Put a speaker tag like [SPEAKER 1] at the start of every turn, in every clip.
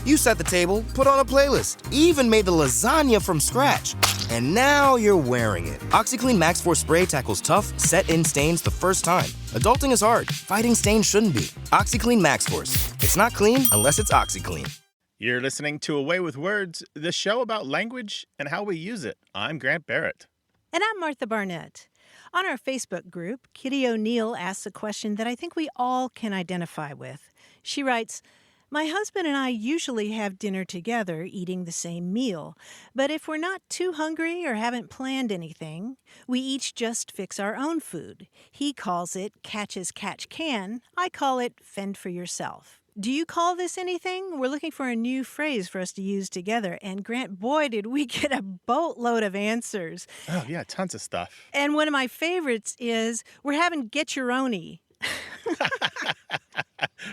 [SPEAKER 1] You set the table, put on a playlist, even made the lasagna from scratch. And now you're wearing it. OxyClean Max Force Spray tackles tough, set-in stains the first time. Adulting is hard. Fighting stains shouldn't be. OxyClean Max Force. It's not clean unless it's OxyClean.
[SPEAKER 2] You're listening to Away with Words, the show about language and how we use it. I'm Grant Barrett.
[SPEAKER 3] And I'm Martha Barnett. On our Facebook group, Kitty O'Neill asks a question that I think we all can identify with. She writes, "My husband and I usually have dinner together, eating the same meal. But if we're not too hungry or haven't planned anything, we each just fix our own food. He calls it catch as catch can. I call it fend for yourself. Do you call this anything? We're looking for a new phrase for us to use together." And Grant, boy, did we get a boatload of answers.
[SPEAKER 2] Oh, yeah, tons of stuff.
[SPEAKER 3] And one of my favorites is, we're having get-your-ony.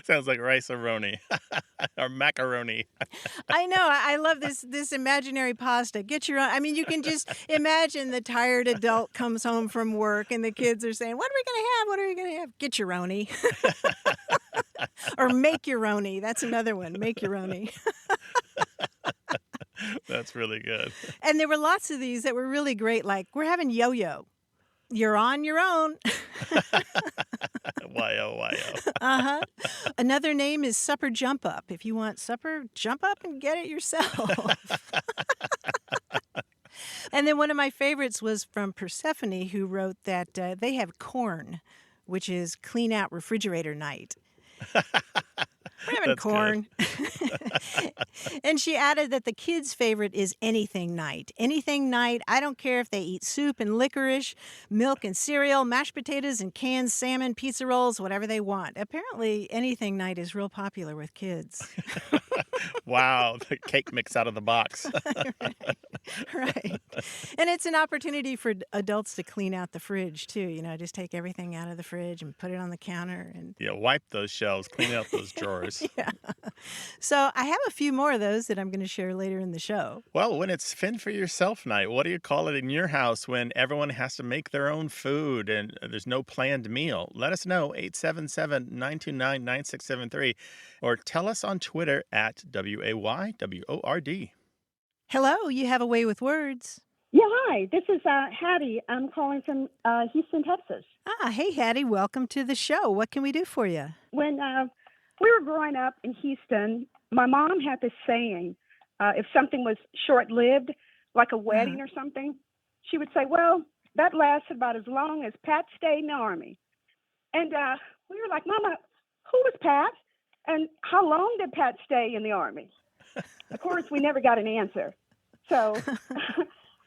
[SPEAKER 2] Sounds like rice-a-roni or macaroni.
[SPEAKER 3] I know. I love this imaginary pasta. Get your own. I mean, you can just imagine the tired adult comes home from work and the kids are saying, "What are we going to have? What are we going to have?" Get your roni. Or make your roni. That's another one. Make your roni.
[SPEAKER 2] That's really good.
[SPEAKER 3] And there were lots of these that were really great, like, we're having yo-yo. You're on your own.
[SPEAKER 2] YO, YO.
[SPEAKER 3] Uh-huh. Another name is supper jump up. If you want supper, jump up and get it yourself. And then one of my favorites was from Persephone, who wrote that they have corn, which is clean out refrigerator night. We're having
[SPEAKER 2] That's
[SPEAKER 3] corn. And she added that the kids' favorite is anything night. Anything night. I don't care if they eat soup and licorice, milk and cereal, mashed potatoes and canned salmon, pizza rolls, whatever they want. Apparently, anything night is real popular with kids.
[SPEAKER 2] Wow, the cake mix out of the box.
[SPEAKER 3] Right. And it's an opportunity for adults to clean out the fridge, too. You know, just take everything out of the fridge and put it on the counter. And
[SPEAKER 2] Yeah, wipe those shelves, clean out those drawers.
[SPEAKER 3] yeah. So I have a few more of those that I'm going to share later in the show.
[SPEAKER 2] Well, when it's fend for yourself night, what do you call it in your house when everyone has to make their own food and there's no planned meal? Let us know, 877-929-9673, or tell us on Twitter at WAYWORD.
[SPEAKER 3] Hello, you have a way with words.
[SPEAKER 4] Yeah, hi. This is Hattie. I'm calling from Houston, Texas.
[SPEAKER 3] Hey, Hattie, welcome to the show. What can we do for you?
[SPEAKER 4] When we were growing up in Houston, my mom had this saying, if something was short-lived, like a wedding or something, she would say, well, that lasted about as long as Pat stayed in the Army. And we were like, Mama, who was Pat? And how long did Pat stay in the Army? Of course, we never got an answer. So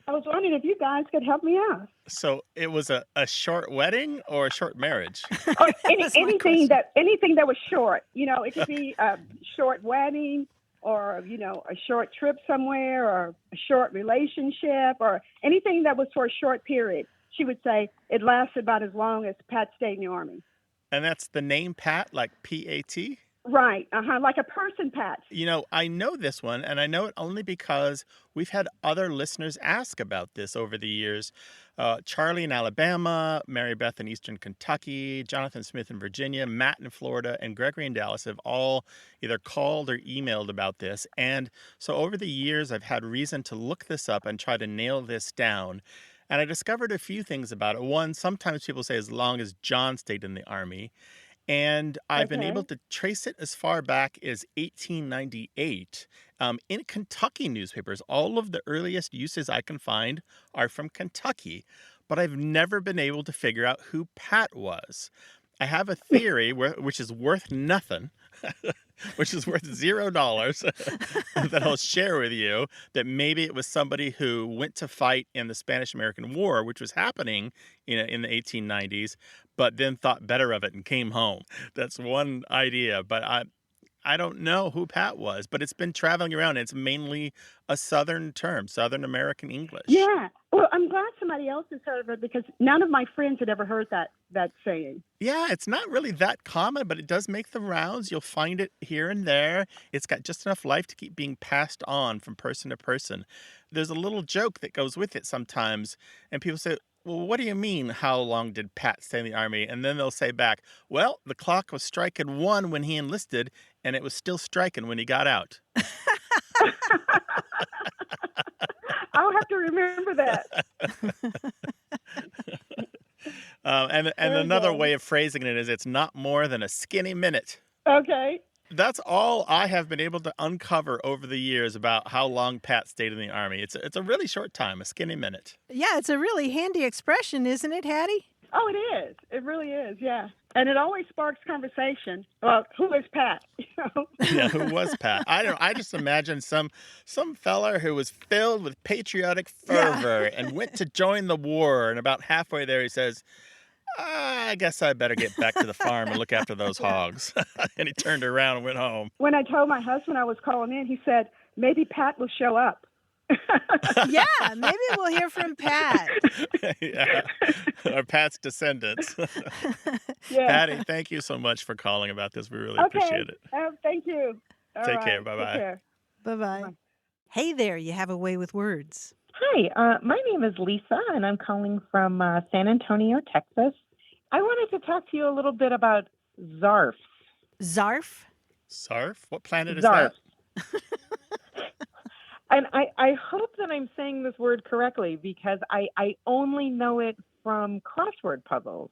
[SPEAKER 4] I was wondering if you guys could help me out.
[SPEAKER 2] So it was a short wedding or a short marriage?
[SPEAKER 4] Or anything that was short. You know, it could be a short wedding or, you know, a short trip somewhere or a short relationship or anything that was for a short period. She would say it lasted about as long as Pat stayed in the Army.
[SPEAKER 2] And that's the name Pat, like P-A-T?
[SPEAKER 4] Right, like a person, Pat.
[SPEAKER 2] You know, I know this one, and I know it only because we've had other listeners ask about this over the years. Charlie in Alabama, Mary Beth in Eastern Kentucky, Jonathan Smith in Virginia, Matt in Florida, and Gregory in Dallas have all either called or emailed about this. And so over the years, I've had reason to look this up and try to nail this down. And I discovered a few things about it. One, sometimes people say as long as John stayed in the Army. And I've been able to trace it as far back as 1898 in Kentucky newspapers. All of the earliest uses I can find are from Kentucky, but I've never been able to figure out who Pat was. I have a theory which is worth nothing, which is worth $0 that I'll share with you, that maybe it was somebody who went to fight in the Spanish-American War, which was happening in the 1890s, but then thought better of it and came home. That's one idea, but I don't know who Pat was, but it's been traveling around. It's mainly a Southern term, Southern American English.
[SPEAKER 4] Yeah. Well, I'm glad somebody else has heard of it because none of my friends had ever heard that saying.
[SPEAKER 2] Yeah, it's not really that common, but it does make the rounds. You'll find it here and there. It's got just enough life to keep being passed on from person to person. There's a little joke that goes with it sometimes, and people say, well, what do you mean, how long did Pat stay in the Army? And then they'll say back, well, the clock was striking 1 when he enlisted, and it was still striking when he got out.
[SPEAKER 4] I'll have to remember that.
[SPEAKER 2] And
[SPEAKER 4] There we
[SPEAKER 2] another
[SPEAKER 4] go.
[SPEAKER 2] way of phrasing it is it's not more than a skinny minute.
[SPEAKER 4] Okay.
[SPEAKER 2] That's all I have been able to uncover over the years about how long Pat stayed in the Army. It's a really short time, a skinny minute.
[SPEAKER 3] Yeah, it's a really handy expression, isn't it, Hattie?
[SPEAKER 4] Oh, it is. It really is. Yeah. And it always sparks conversation. Well, who is Pat?
[SPEAKER 2] Yeah, who was Pat? I don't know. I just imagine some fella who was filled with patriotic fervor and went to join the war, and about halfway there he says, I guess I better get back to the farm and look after those hogs. And he turned around and went home.
[SPEAKER 4] When I told my husband I was calling in, he said, maybe Pat will show up.
[SPEAKER 3] Yeah, maybe we'll hear from Pat.
[SPEAKER 2] Yeah, or Pat's descendants.
[SPEAKER 4] Yeah.
[SPEAKER 2] Patty, thank you so much for calling about this. We really appreciate it.
[SPEAKER 4] Thank you. All
[SPEAKER 2] Take
[SPEAKER 4] right.
[SPEAKER 2] care. Bye-bye.
[SPEAKER 4] Take care.
[SPEAKER 3] Bye-bye.
[SPEAKER 4] Bye.
[SPEAKER 3] Hey there, you have a way with words.
[SPEAKER 5] Hi, my name is Lisa, and I'm calling from San Antonio, Texas. I wanted to talk to you a little bit about zarfs.
[SPEAKER 3] Zarf?
[SPEAKER 2] Zarf? What planet is
[SPEAKER 5] Zarf.
[SPEAKER 2] that?
[SPEAKER 5] And I hope that I'm saying this word correctly because I only know it from crossword puzzles.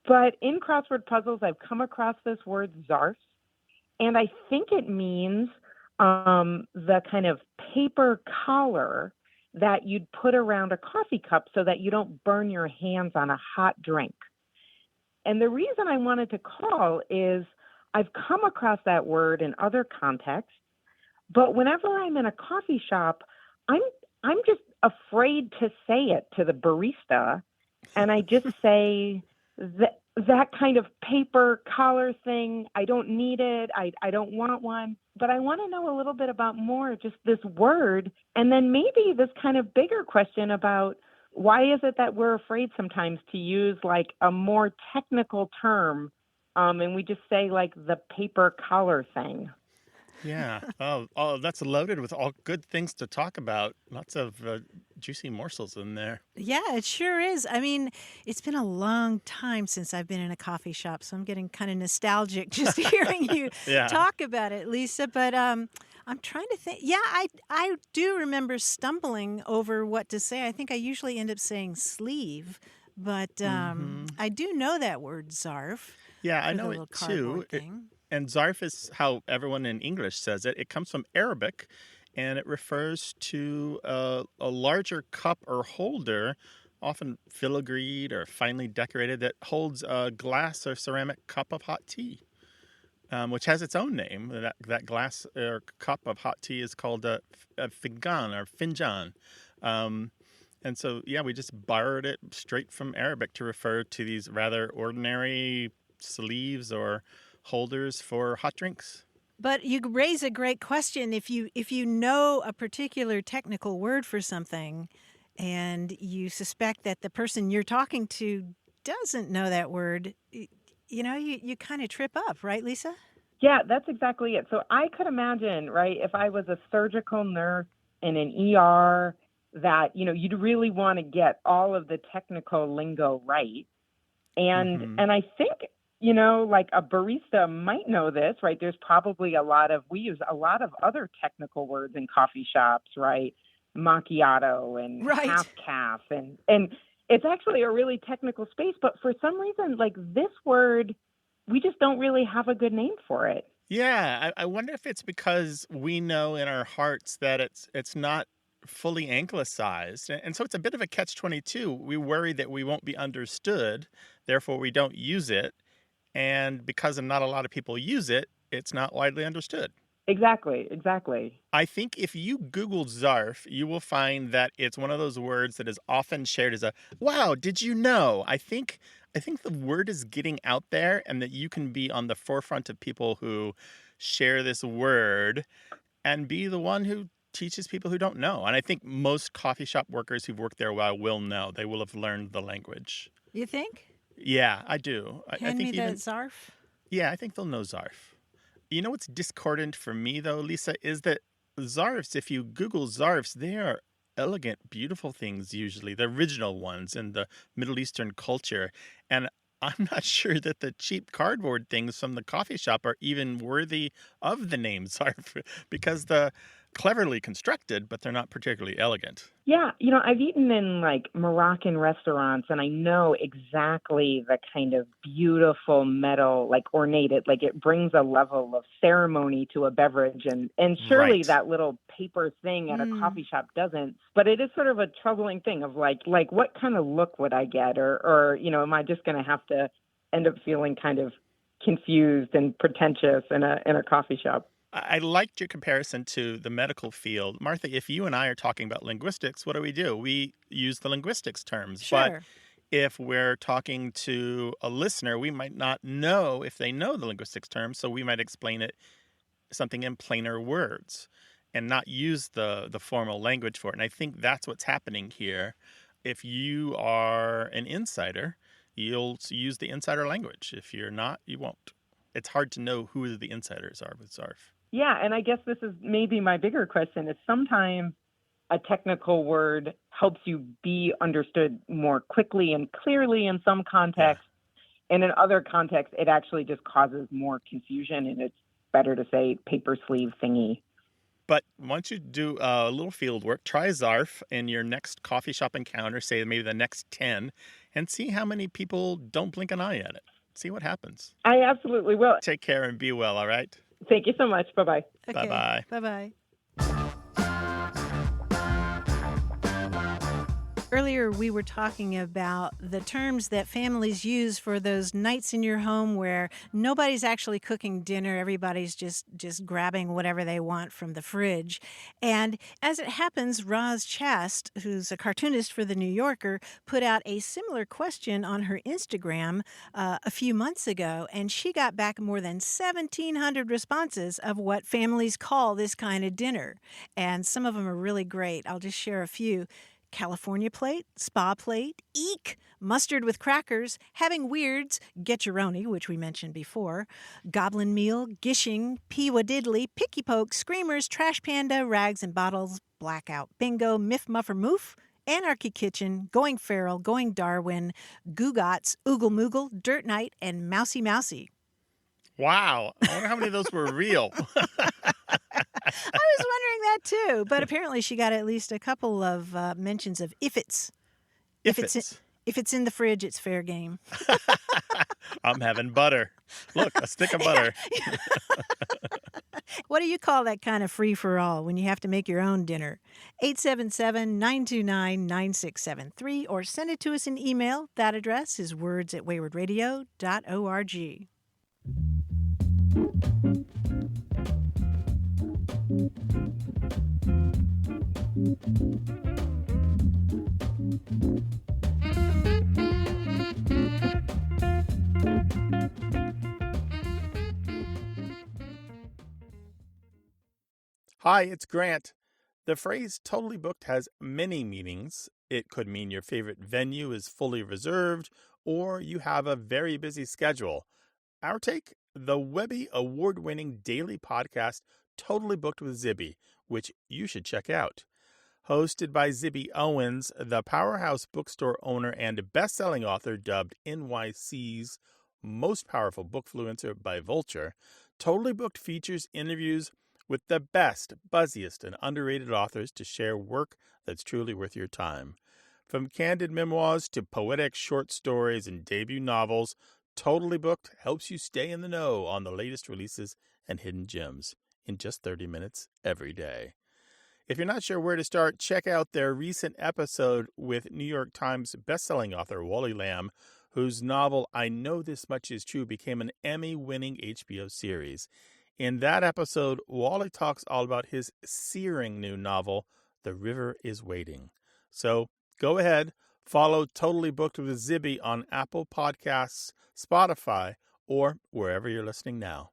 [SPEAKER 5] But in crossword puzzles, I've come across this word zarfs, and I think it means the kind of paper collar that you'd put around a coffee cup so that you don't burn your hands on a hot drink. And the reason I wanted to call is I've come across that word in other contexts, but whenever I'm in a coffee shop, I'm just afraid to say it to the barista, and I just say that kind of paper collar thing. I don't need it. I don't want one. But I want to know a little bit about more just this word, and then maybe this kind of bigger question about why is it that we're afraid sometimes to use like a more technical term, and we just say like the paper collar thing.
[SPEAKER 2] Yeah. Oh, that's loaded with all good things to talk about. Lots of juicy morsels in there.
[SPEAKER 3] Yeah, it sure is. I mean, it's been a long time since I've been in a coffee shop, so I'm getting kind of nostalgic just hearing you
[SPEAKER 2] Yeah.
[SPEAKER 3] talk about it, Lisa. But I'm trying to think. Yeah, I do remember stumbling over what to say. I think I usually end up saying sleeve, but I do know that word zarf.
[SPEAKER 2] Yeah, I
[SPEAKER 3] for the
[SPEAKER 2] know
[SPEAKER 3] little
[SPEAKER 2] it too.
[SPEAKER 3] cardboard thing.
[SPEAKER 2] And zarf is how everyone in English says it. It comes from Arabic, and it refers to a larger cup or holder, often filigreed or finely decorated, that holds a glass or ceramic cup of hot tea, which has its own name. That glass or cup of hot tea is called a fingan or finjan. And so, yeah, we just borrowed it straight from Arabic to refer to these rather ordinary sleeves or holders for hot drinks.
[SPEAKER 3] But you raise a great question. If you know a particular technical word for something, and you suspect that the person you're talking to doesn't know that word, you kind of trip up, right, Lisa?
[SPEAKER 5] Yeah, that's exactly it. So I could imagine, right, if I was a surgical nurse in an ER that, you'd really want to get all of the technical lingo right. And I think, like a barista might know this, right? There's probably we use a lot of other technical words in coffee shops, right? Macchiato and
[SPEAKER 3] Right.
[SPEAKER 5] half calf. And it's actually a really technical space. But for some reason, like this word, we just don't really have a good name for it.
[SPEAKER 2] Yeah, I wonder if it's because we know in our hearts that it's not fully anglicized. And so it's a bit of a catch-22. We worry that we won't be understood, therefore we don't use it. And because not a lot of people use it, it's not widely understood.
[SPEAKER 5] Exactly.
[SPEAKER 2] I think if you Google zarf, you will find that it's one of those words that is often shared as a, wow, did you know? I think the word is getting out there, and that you can be on the forefront of people who share this word and be the one who teaches people who don't know. And I think most coffee shop workers who've worked there a while will know. They will have learned the language.
[SPEAKER 3] You think?
[SPEAKER 2] Yeah, I do. I
[SPEAKER 3] Hand
[SPEAKER 2] think
[SPEAKER 3] me that zarf.
[SPEAKER 2] Yeah, I think they'll know zarf. You know what's discordant for me, though, Lisa, is that zarfs, if you Google zarfs, they are elegant, beautiful things usually, the original ones in the Middle Eastern culture. And I'm not sure that the cheap cardboard things from the coffee shop are even worthy of the name zarf, because the cleverly constructed, but they're not particularly elegant.
[SPEAKER 5] Yeah, I've eaten in like Moroccan restaurants, and I know exactly the kind of beautiful metal, like ornated, like it brings a level of ceremony to a beverage, and surely
[SPEAKER 2] Right.
[SPEAKER 5] that little paper thing at a coffee shop doesn't. But it is sort of a troubling thing of like what kind of look would I get, or am I just going to have to end up feeling kind of confused and pretentious in a coffee shop?
[SPEAKER 2] I liked your comparison to the medical field. Martha, if you and I are talking about linguistics, what do? We use the linguistics terms. But
[SPEAKER 3] Sure.
[SPEAKER 2] if we're talking to a listener, we might not know if they know the linguistics terms, so we might explain it something in plainer words and not use the formal language for it. And I think that's what's happening here. If you are an insider, you'll use the insider language. If you're not, you won't. It's hard to know who the insiders are with zarf.
[SPEAKER 5] Yeah, and I guess this is maybe my bigger question is sometimes a technical word helps you be understood more quickly and clearly in some contexts, and in other contexts, it actually just causes more confusion, and it's better to say paper sleeve thingy.
[SPEAKER 2] But once you do a little field work, try zarf in your next coffee shop encounter, say maybe the next 10, and see how many people don't blink an eye at it. See what happens.
[SPEAKER 5] I absolutely will.
[SPEAKER 2] Take care and be well, all right?
[SPEAKER 5] Thank you so much. Bye-bye.
[SPEAKER 3] Okay.
[SPEAKER 2] Bye-bye.
[SPEAKER 3] Bye-bye. Earlier, we were talking about the terms that families use for those nights in your home where nobody's actually cooking dinner. Everybody's just grabbing whatever they want from the fridge. And as it happens, Roz Chast, who's a cartoonist for The New Yorker, put out a similar question on her Instagram a few months ago, and she got back more than 1,700 responses of what families call this kind of dinner. And some of them are really great. I'll just share a few. California plate, spa plate, eek, mustard with crackers, having weirds, getcheroni, which we mentioned before, goblin meal, gishing, peewa diddly, picky poke, screamers, trash panda, rags and bottles, blackout bingo, miff muffer moof, anarchy kitchen, going feral, going Darwin, googots, oogle moogle, dirt night, and mousy mousy.
[SPEAKER 2] Wow. I wonder how many of those were real.
[SPEAKER 3] I was wondering that too, but apparently she got at least a couple of mentions of if it's. If it's in the fridge, it's fair game.
[SPEAKER 2] I'm having butter. Look, a stick of butter.
[SPEAKER 3] What do you call that kind of free-for-all when you have to make your own dinner? 877-929-9673 or send it to us in email. That address is words@waywardradio.org.
[SPEAKER 2] Hi, it's Grant. The phrase totally booked has many meanings. It could mean your favorite venue is fully reserved or you have a very busy schedule. Our take? The Webby award-winning daily podcast Totally Booked with Zibby, which you should check out. Hosted by Zibby Owens, the powerhouse bookstore owner and best-selling author dubbed NYC's most powerful bookfluencer by Vulture, Totally Booked features interviews with the best, buzziest, and underrated authors to share work that's truly worth your time. From candid memoirs to poetic short stories and debut novels, Totally Booked helps you stay in the know on the latest releases and hidden gems in just 30 minutes every day. If you're not sure where to start, check out their recent episode with New York Times bestselling author Wally Lamb, whose novel I Know This Much Is True became an Emmy-winning HBO series. In that episode, Wally talks all about his searing new novel, The River is Waiting. So go ahead, follow Totally Booked with Zibby on Apple Podcasts, Spotify, or wherever you're listening now.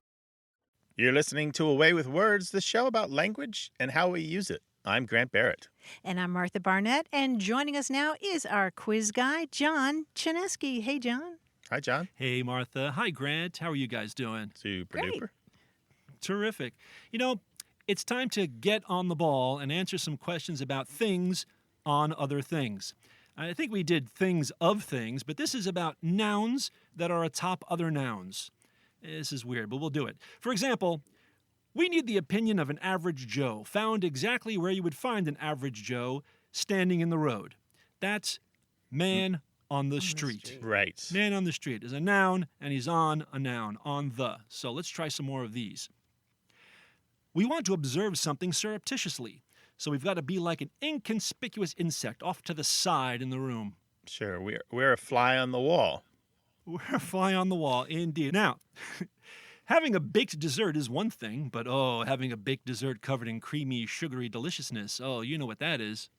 [SPEAKER 2] You're listening to Away with Words, the show about language and how we use it. I'm Grant Barrett.
[SPEAKER 3] And I'm Martha Barnett, and joining us now is our quiz guy, John Chinesky. Hey, John.
[SPEAKER 2] Hi, John.
[SPEAKER 6] Hey, Martha. Hi, Grant. How are you guys doing?
[SPEAKER 2] Super
[SPEAKER 3] Great.
[SPEAKER 2] duper.
[SPEAKER 6] Terrific. It's time to get on the ball and answer some questions about things on other things. I think we did things of things, but this is about nouns that are atop other nouns. This is weird, but we'll do it. For example, We need the opinion of an average Joe, found exactly where you would find an average Joe standing in the road. That's man on the street.
[SPEAKER 2] Right.
[SPEAKER 6] Man on the street is a noun, and he's on a noun, on the. So let's try some more of these. We want to observe something surreptitiously, so we've got to be like an inconspicuous insect off to the side in the room.
[SPEAKER 2] Sure. We're a fly on the wall.
[SPEAKER 6] We're a fly on the wall, indeed. Now, having a baked dessert is one thing, but having a baked dessert covered in creamy, sugary deliciousness, you know what that is.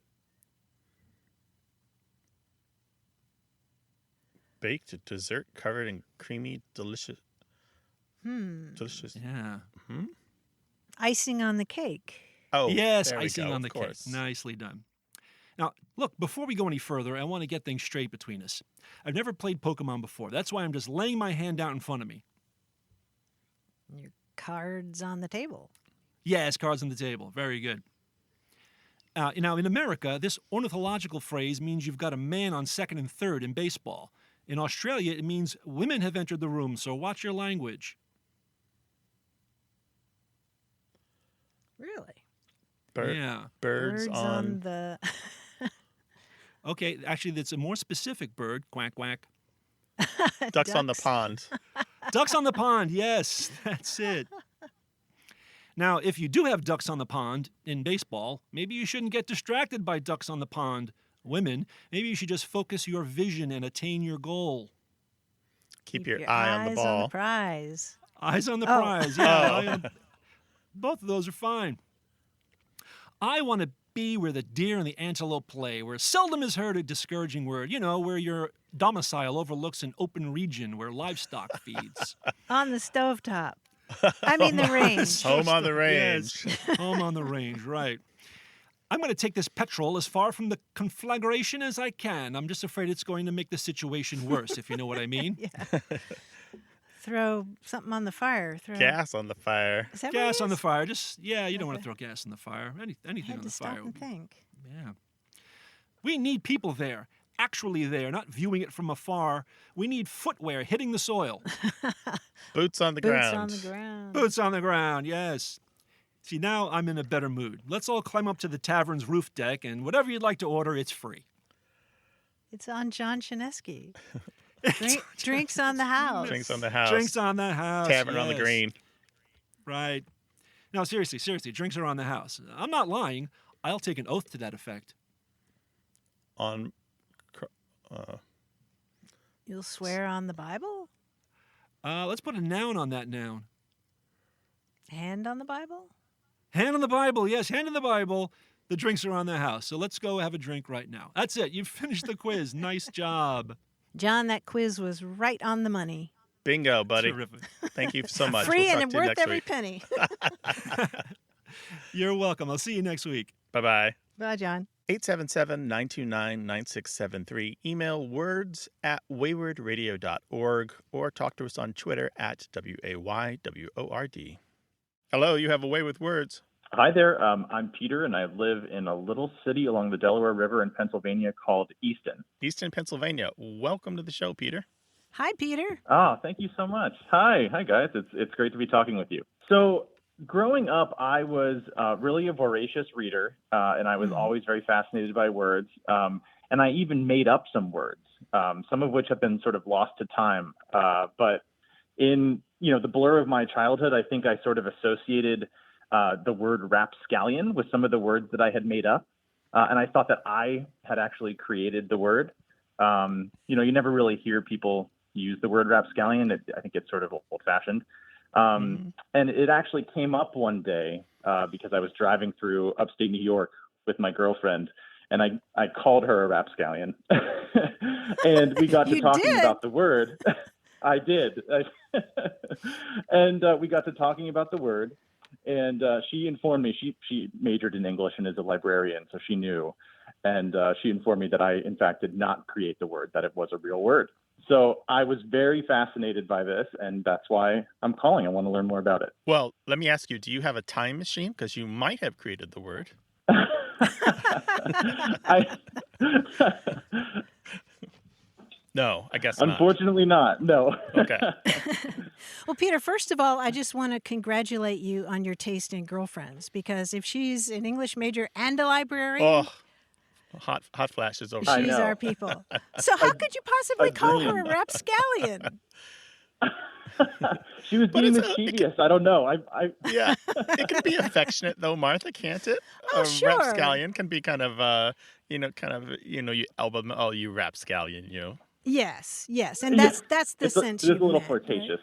[SPEAKER 2] Baked dessert covered in creamy, delicious. Delicious.
[SPEAKER 6] Yeah.
[SPEAKER 2] Hmm?
[SPEAKER 3] Icing on the cake.
[SPEAKER 2] Oh,
[SPEAKER 6] yes,
[SPEAKER 2] there we
[SPEAKER 6] icing
[SPEAKER 2] go,
[SPEAKER 6] on the
[SPEAKER 2] of
[SPEAKER 6] cake.
[SPEAKER 2] course.
[SPEAKER 6] Nicely done. Now, look, before we go any further, I want to get things straight between us. I've never played Pokemon before. That's why I'm just laying my hand out in front of me.
[SPEAKER 3] Your cards on the table.
[SPEAKER 6] Yes, cards on the table. Very good. Now, in America, this ornithological phrase means you've got a man on second and third in baseball. In Australia, it means women have entered the room, so watch your language.
[SPEAKER 3] Really?
[SPEAKER 6] Yeah.
[SPEAKER 2] Birds on
[SPEAKER 3] the...
[SPEAKER 6] Okay, actually, that's a more specific bird. Quack, quack.
[SPEAKER 2] ducks on the pond.
[SPEAKER 6] Ducks on the pond, yes, that's it. Now, if you do have ducks on the pond in baseball, maybe you shouldn't get distracted by ducks on the pond. Women, maybe you should just focus your vision and attain your goal.
[SPEAKER 2] Keep your eye on the
[SPEAKER 3] eyes
[SPEAKER 2] ball.
[SPEAKER 3] on the prize.
[SPEAKER 6] Eyes on the
[SPEAKER 3] Oh.
[SPEAKER 6] prize, yeah. Both of those are fine. I want to be where the deer and the antelope play, where seldom is heard a discouraging word, where your domicile overlooks an open region where livestock feeds.
[SPEAKER 3] On the stovetop. I mean the range.
[SPEAKER 2] Home on the range.
[SPEAKER 6] Yes, home on the range, right. I'm going to take this petrol as far from the conflagration as I can. I'm just afraid it's going to make the situation worse, if you know what I mean.
[SPEAKER 3] Yeah. Throw something on the fire.
[SPEAKER 2] Gas on the fire.
[SPEAKER 3] Is that
[SPEAKER 6] Gas
[SPEAKER 3] what it
[SPEAKER 6] on the
[SPEAKER 3] is?
[SPEAKER 6] fire. You don't want to
[SPEAKER 3] Okay.
[SPEAKER 6] throw gas on the fire.
[SPEAKER 3] I
[SPEAKER 6] Anything
[SPEAKER 3] had
[SPEAKER 6] on
[SPEAKER 3] to
[SPEAKER 6] the
[SPEAKER 3] stop
[SPEAKER 6] fire.
[SPEAKER 3] and
[SPEAKER 6] would be-
[SPEAKER 3] think.
[SPEAKER 6] Yeah. We need people there, actually there, not viewing it from afar. We need footwear hitting the soil.
[SPEAKER 2] Boots on the
[SPEAKER 3] Boots
[SPEAKER 2] ground.
[SPEAKER 3] on the ground.
[SPEAKER 6] Boots on the ground, yes. See, now I'm in a better mood. Let's all climb up to the tavern's roof deck, and whatever you'd like to order, it's free.
[SPEAKER 3] It's on John Chinesky. Drinks on the house.
[SPEAKER 2] Drinks on the house.
[SPEAKER 6] Drinks on the house.
[SPEAKER 2] Tavern on the
[SPEAKER 6] yes.
[SPEAKER 2] green.
[SPEAKER 6] Right. No, seriously, drinks are on the house. I'm not lying. I'll take an oath to that effect.
[SPEAKER 2] On.
[SPEAKER 3] You'll swear on the Bible?
[SPEAKER 6] Let's put a noun on that noun.
[SPEAKER 3] Hand on the Bible?
[SPEAKER 6] Hand on the Bible, yes, hand on the Bible. The drinks are on the house, so let's go have a drink right now. That's it. You've finished the quiz. Nice job.
[SPEAKER 3] John, that quiz was right on the money.
[SPEAKER 2] Bingo, buddy.
[SPEAKER 6] Terrific.
[SPEAKER 2] Thank you so much.
[SPEAKER 3] Free
[SPEAKER 2] We'll
[SPEAKER 3] and
[SPEAKER 2] talk to you
[SPEAKER 3] worth
[SPEAKER 2] next
[SPEAKER 3] every
[SPEAKER 2] week.
[SPEAKER 3] penny.
[SPEAKER 6] You're welcome. I'll see you next week.
[SPEAKER 2] Bye-bye.
[SPEAKER 3] Bye, John.
[SPEAKER 2] 877-929-9673. Email words@waywardradio.org or talk to us on Twitter @WAYWORD. Hello, you have a way with words.
[SPEAKER 7] Hi there. I'm Peter, and I live in a little city along the Delaware River in Pennsylvania called Easton.
[SPEAKER 2] Easton, Pennsylvania. Welcome to the show, Peter.
[SPEAKER 3] Hi, Peter.
[SPEAKER 7] Ah, thank you so much. Hi guys. It's great to be talking with you. So, growing up, I was really a voracious reader, and I was always very fascinated by words. And I even made up some words, some of which have been sort of lost to time. But in the blur of my childhood, I think I sort of associated the word rapscallion with some of the words that I had made up. And I thought that I had actually created the word. You never really hear people use the word rapscallion. I think it's sort of old-fashioned. And it actually came up one day because I was driving through upstate New York with my girlfriend, and I called her a rapscallion. And we got to
[SPEAKER 3] You
[SPEAKER 7] talking
[SPEAKER 3] did?
[SPEAKER 7] about the word. I did. And we got to talking about the word. And she informed me, she majored in English and is a librarian, so she knew. And she informed me that I, in fact, did not create the word, that it was a real word. So I was very fascinated by this, and that's why I'm calling. I want to learn more about it.
[SPEAKER 2] Well, let me ask you, do you have a time machine? Because you might have created the word. No, I guess not.
[SPEAKER 7] Unfortunately not. No.
[SPEAKER 2] Okay.
[SPEAKER 3] Well, Peter, first of all, I just want to congratulate you on your taste in girlfriends, because if she's an English major and a librarian,
[SPEAKER 2] Oh, hot flashes over
[SPEAKER 7] I
[SPEAKER 3] she's
[SPEAKER 2] here.
[SPEAKER 7] know.
[SPEAKER 3] our people. So how could you possibly call her a rapscallion?
[SPEAKER 7] She was
[SPEAKER 2] But
[SPEAKER 7] being
[SPEAKER 2] it's
[SPEAKER 7] mischievous. I don't know.
[SPEAKER 2] Yeah, it can be affectionate though, Martha, can't it?
[SPEAKER 3] Oh,
[SPEAKER 2] A
[SPEAKER 3] sure.
[SPEAKER 2] rapscallion can be kind of, you elbow, oh, you rapscallion, you.
[SPEAKER 3] Yes, and that's the
[SPEAKER 7] It's
[SPEAKER 3] sense
[SPEAKER 7] a
[SPEAKER 3] you
[SPEAKER 7] little
[SPEAKER 3] meant,
[SPEAKER 7] flirtatious.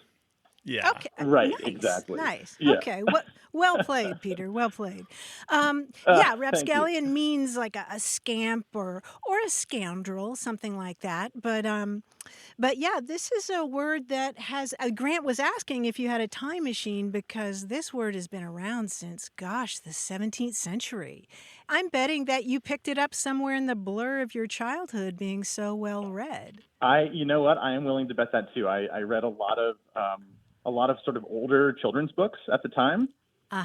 [SPEAKER 2] Yeah.
[SPEAKER 3] Okay,
[SPEAKER 7] Right,
[SPEAKER 3] nice,
[SPEAKER 7] exactly.
[SPEAKER 3] nice.
[SPEAKER 7] Yeah.
[SPEAKER 3] Okay, well played, Peter. Well played. Yeah,
[SPEAKER 7] Thank you.
[SPEAKER 3] rapscallion means like a scamp or a scoundrel, something like that. But yeah, this is a word that has. Grant was asking if you had a time machine because this word has been around since, gosh, the 17th century. I'm betting that you picked it up somewhere in the blur of your childhood, being so well read.
[SPEAKER 7] You know what? I am willing to bet that too. I read a lot of sort of older children's books at the time.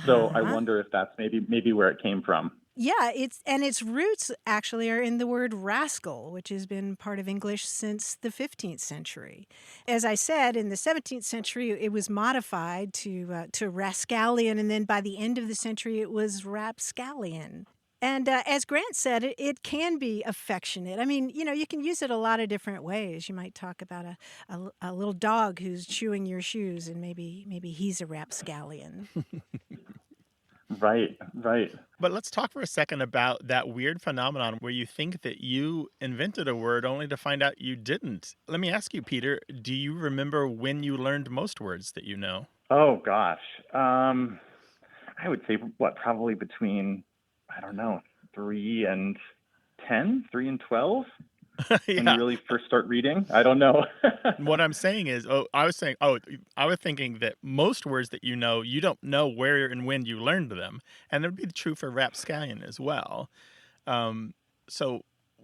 [SPEAKER 7] So I wonder if that's maybe where it came from.
[SPEAKER 3] Yeah, its roots actually are in the word rascal, which has been part of English since the 15th century. As I said, in the 17th century, it was modified to rascallion, and then by the end of the century, it was rapscallion. And as Grant said, it can be affectionate. I mean, you can use it a lot of different ways. You might talk about a little dog who's chewing your shoes, and maybe he's a rapscallion.
[SPEAKER 7] Right.
[SPEAKER 2] But let's talk for a second about that weird phenomenon where you think that you invented a word only to find out you didn't. Let me ask you, Peter, do you remember when you learned most words that you know?
[SPEAKER 7] Oh gosh. I would say probably between, I don't know, 3 and 10, 3 and 12. When you really first start reading? I don't know.
[SPEAKER 2] What I'm saying is, I was thinking that most words that you know, you don't know where and when you learned them. And that would be true for rapscallion as well. So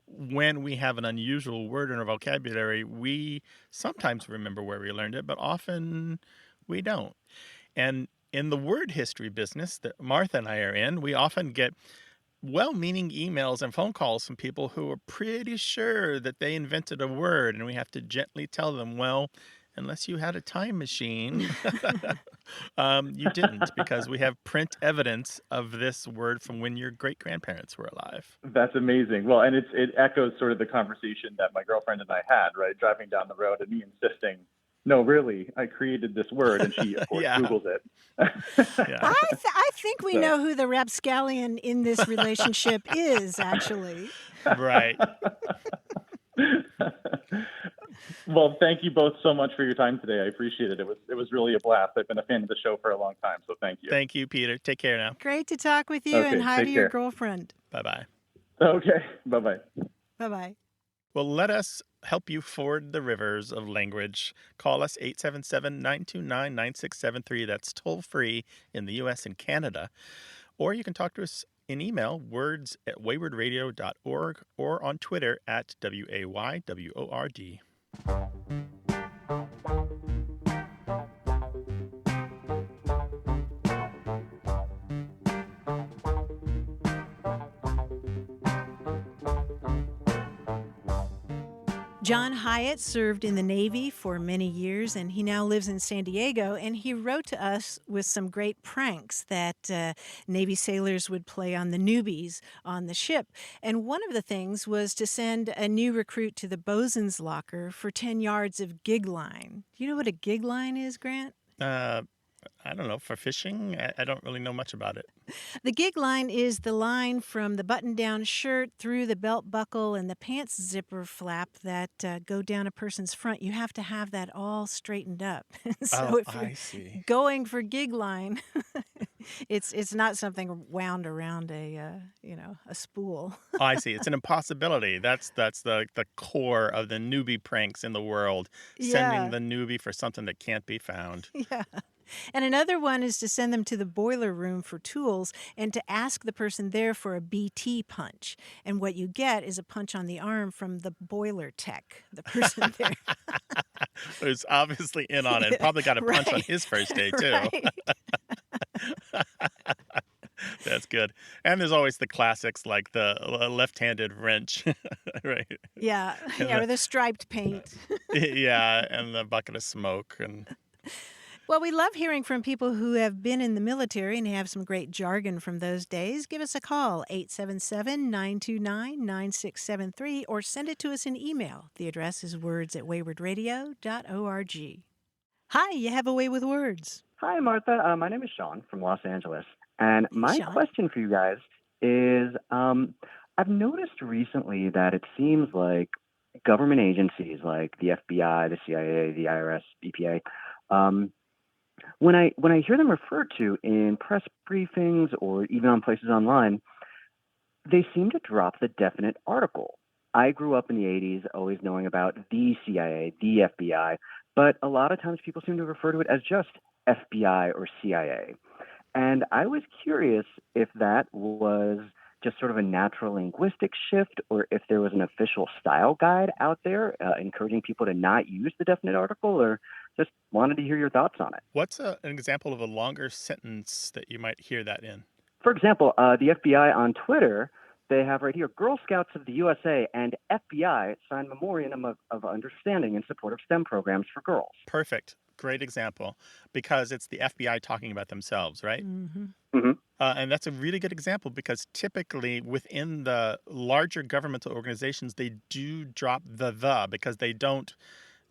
[SPEAKER 2] when we have an unusual word in our vocabulary, we sometimes remember where we learned it, but often we don't. And in the word history business that Martha and I are in, we often get well-meaning emails and phone calls from people who are pretty sure that they invented a word, and we have to gently tell them, well, unless you had a time machine, you didn't, because we have print evidence of this word from when your great-grandparents were alive.
[SPEAKER 7] That's amazing. Well, and it echoes sort of the conversation that my girlfriend and I had, right? Driving down the road and me insisting, no, really, I created this word, and she, of course, Googled it.
[SPEAKER 2] Yeah.
[SPEAKER 3] I think we know who the rapscallion in this relationship is, actually.
[SPEAKER 2] Right.
[SPEAKER 7] Well, thank you both so much for your time today. I appreciate it. It was really a blast. I've been a fan of the show for a long time, so thank you.
[SPEAKER 2] Thank you, Peter. Take care now.
[SPEAKER 3] Great to talk with you,
[SPEAKER 7] Okay,
[SPEAKER 3] and hi
[SPEAKER 7] take
[SPEAKER 3] to your
[SPEAKER 7] care.
[SPEAKER 3] girlfriend.
[SPEAKER 2] Bye-bye.
[SPEAKER 7] Okay, bye-bye.
[SPEAKER 3] Bye-bye.
[SPEAKER 2] Well, let us help you ford the rivers of language. Call us 877-929-9673. That's toll-free in the U.S. and Canada. Or you can talk to us in email, words@waywardradio.org, or on Twitter @WAYWORD.
[SPEAKER 3] John Hyatt served in the Navy for many years, and he now lives in San Diego, and he wrote to us with some great pranks that Navy sailors would play on the newbies on the ship. And one of the things was to send a new recruit to the bosun's locker for 10 yards of gig line. Do you know what a gig line is, Grant?
[SPEAKER 2] I don't know, for fishing? I don't really know much about it.
[SPEAKER 3] The gig line is the line from the button-down shirt through the belt buckle and the pants zipper flap that go down a person's front. You have to have that all straightened up. So if
[SPEAKER 2] I
[SPEAKER 3] you're
[SPEAKER 2] see.
[SPEAKER 3] going for gig line, it's not something wound around a spool.
[SPEAKER 2] Oh, I see. It's an impossibility. That's the core of the newbie pranks in the world. Sending the newbie for something that can't be found.
[SPEAKER 3] Yeah. And another one is to send them to the boiler room for tools and to ask the person there for a BT punch. And what you get is a punch on the arm from the boiler tech, the person there.
[SPEAKER 2] Who's obviously in on it. Probably got a punch on his first day, too.
[SPEAKER 3] Right.
[SPEAKER 2] That's good. And there's always the classics like the left-handed wrench, right?
[SPEAKER 3] Yeah,
[SPEAKER 2] And
[SPEAKER 3] yeah, or the striped paint.
[SPEAKER 2] yeah, and the bucket of smoke. And
[SPEAKER 3] Well, we love hearing from people who have been in the military and have some great jargon from those days. Give us a call, 877-929-9673, or send it to us in email. The address is words@waywardradio.org. Hi, you have a way with words.
[SPEAKER 8] Hi, Martha. My name is Sean from Los Angeles. And my
[SPEAKER 3] Sean.
[SPEAKER 8] question for you guys is I've noticed recently that it seems like government agencies like the FBI, the CIA, the IRS, EPA, when I hear them referred to in press briefings or even on places online, they seem to drop the definite article. I grew up in the 80s always knowing about the CIA, the FBI, but a lot of times people seem to refer to it as just FBI or CIA. And I was curious if that was just sort of a natural linguistic shift or if there was an official style guide out there encouraging people to not use the definite article, or just wanted to hear your thoughts on it.
[SPEAKER 2] what's an example of a longer sentence that you might hear that in?
[SPEAKER 8] For example, the FBI on Twitter, they have right here, Girl Scouts of the USA and FBI sign memorandum of understanding in support of STEM programs for girls.
[SPEAKER 2] Perfect. Great example, because it's the FBI talking about themselves, right?
[SPEAKER 3] Mm-hmm.
[SPEAKER 8] Mm-hmm.
[SPEAKER 2] And that's a really good example because typically within the larger governmental organizations, they do drop the because they don't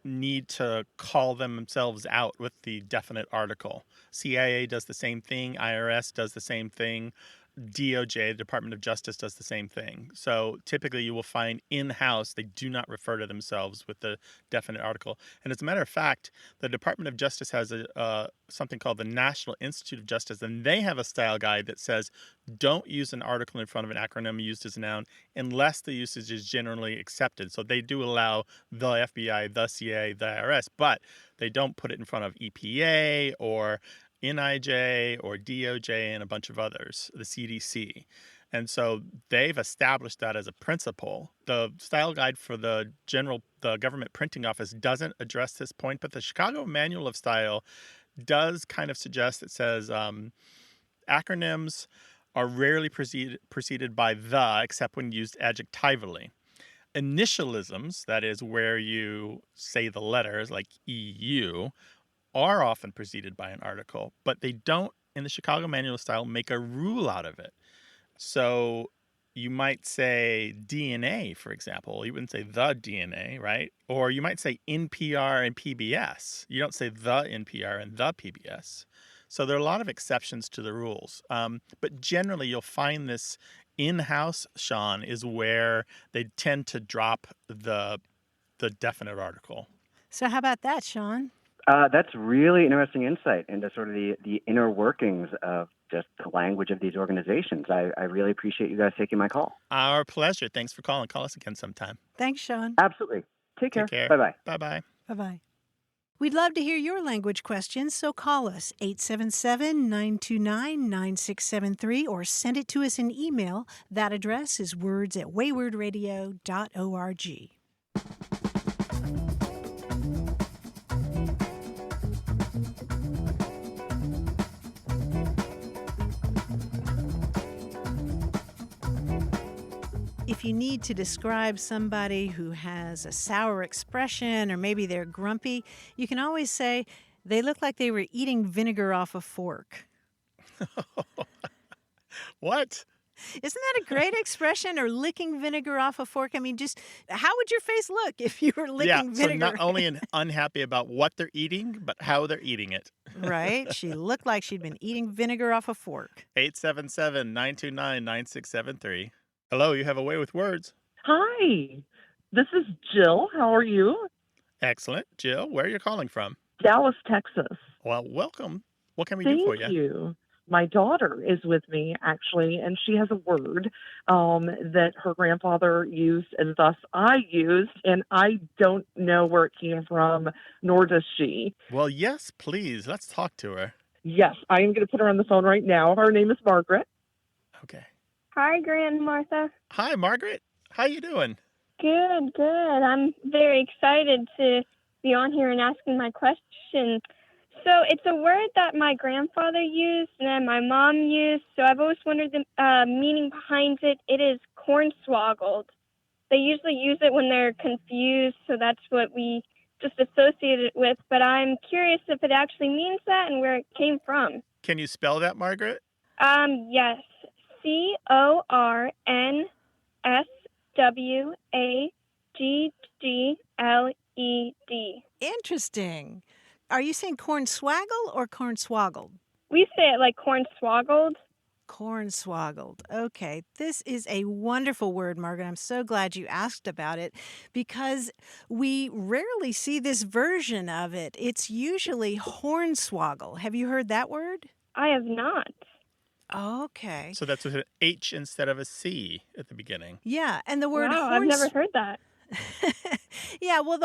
[SPEAKER 2] need to call themselves out with the definite article. CIA does the same thing. IRS does the same thing. DOJ, the Department of Justice, does the same thing. So typically you will find in-house, they do not refer to themselves with the definite article. And as a matter of fact, the Department of Justice has something called the National Institute of Justice, and they have a style guide that says don't use an article in front of an acronym used as a noun unless the usage is generally accepted. So they do allow the FBI, the CIA, the IRS, but they don't put it in front of EPA or NIJ or DOJ and a bunch of others, the CDC. And so they've established that as a principle. The style guide for the government printing office doesn't address this point, but the Chicago Manual of Style does kind of suggest, it says acronyms are rarely preceded by the, except when used adjectively. Initialisms, that is where you say the letters like EU, are often preceded by an article, but they don't, in the Chicago Manual of Style, make a rule out of it. So you might say DNA, for example. You wouldn't say the DNA, right? Or you might say NPR and PBS. You don't say the NPR and the PBS. So there are a lot of exceptions to the rules. But generally, you'll find this in-house, Sean, is where they tend to drop the definite article.
[SPEAKER 3] So how about that, Sean?
[SPEAKER 8] That's really interesting insight into sort of the inner workings of just the language of these organizations. I really appreciate you guys taking my call.
[SPEAKER 2] Our pleasure. Thanks for calling. Call us again sometime.
[SPEAKER 3] Thanks, Sean.
[SPEAKER 8] Absolutely. Take care. Bye-bye.
[SPEAKER 2] Bye-bye.
[SPEAKER 3] Bye-bye. We'd love to hear your language questions, so call us 877-929-9673 or send it to us in email. That address is words@waywardradio.org. If you need to describe somebody who has a sour expression or maybe they're grumpy, you can always say, they look like they were eating vinegar off a fork.
[SPEAKER 2] What?
[SPEAKER 3] Isn't that a great expression? Or licking vinegar off a fork? I mean, just how would your face look if you were licking vinegar?
[SPEAKER 2] So not only unhappy about what they're eating, but how they're eating it.
[SPEAKER 3] Right? She looked like she'd been eating vinegar off a fork.
[SPEAKER 2] 877-929-9673. Hello, you have a way with words.
[SPEAKER 9] Hi, this is Jill. How are you?
[SPEAKER 2] Excellent. Jill, where are you calling from?
[SPEAKER 9] Dallas, Texas.
[SPEAKER 2] Well, welcome. What can we do for you?
[SPEAKER 9] Thank you. My daughter is with me, actually, and she has a word that her grandfather used and thus I used, and I don't know where it came from, nor does she.
[SPEAKER 2] Well, yes, please. Let's talk to her.
[SPEAKER 9] Yes, I am going to put her on the phone right now. Her name is Margaret.
[SPEAKER 2] Okay.
[SPEAKER 10] Hi, Grand Martha.
[SPEAKER 2] Hi, Margaret. How you doing?
[SPEAKER 10] Good, good. I'm very excited to be on here and asking my question. So it's a word that my grandfather used and then my mom used. So I've always wondered the meaning behind it. It is cornswaggled. They usually use it when they're confused, so that's what we just associate it with. But I'm curious if it actually means that and where it came from.
[SPEAKER 2] Can you spell that, Margaret?
[SPEAKER 10] Yes. Cornswaggled.
[SPEAKER 3] Interesting. Are you saying cornswaggle or cornswaggled?
[SPEAKER 10] We say it like cornswaggled.
[SPEAKER 3] Cornswaggled. Okay, this is a wonderful word, Margaret. I'm so glad you asked about it because we rarely see this version of it. It's usually hornswoggle. Have you heard that word?
[SPEAKER 10] I have not.
[SPEAKER 3] Okay.
[SPEAKER 2] So that's with an H instead of a C at the beginning.
[SPEAKER 3] Yeah, and the word
[SPEAKER 10] Wow, I've never heard that.
[SPEAKER 3] Yeah, well,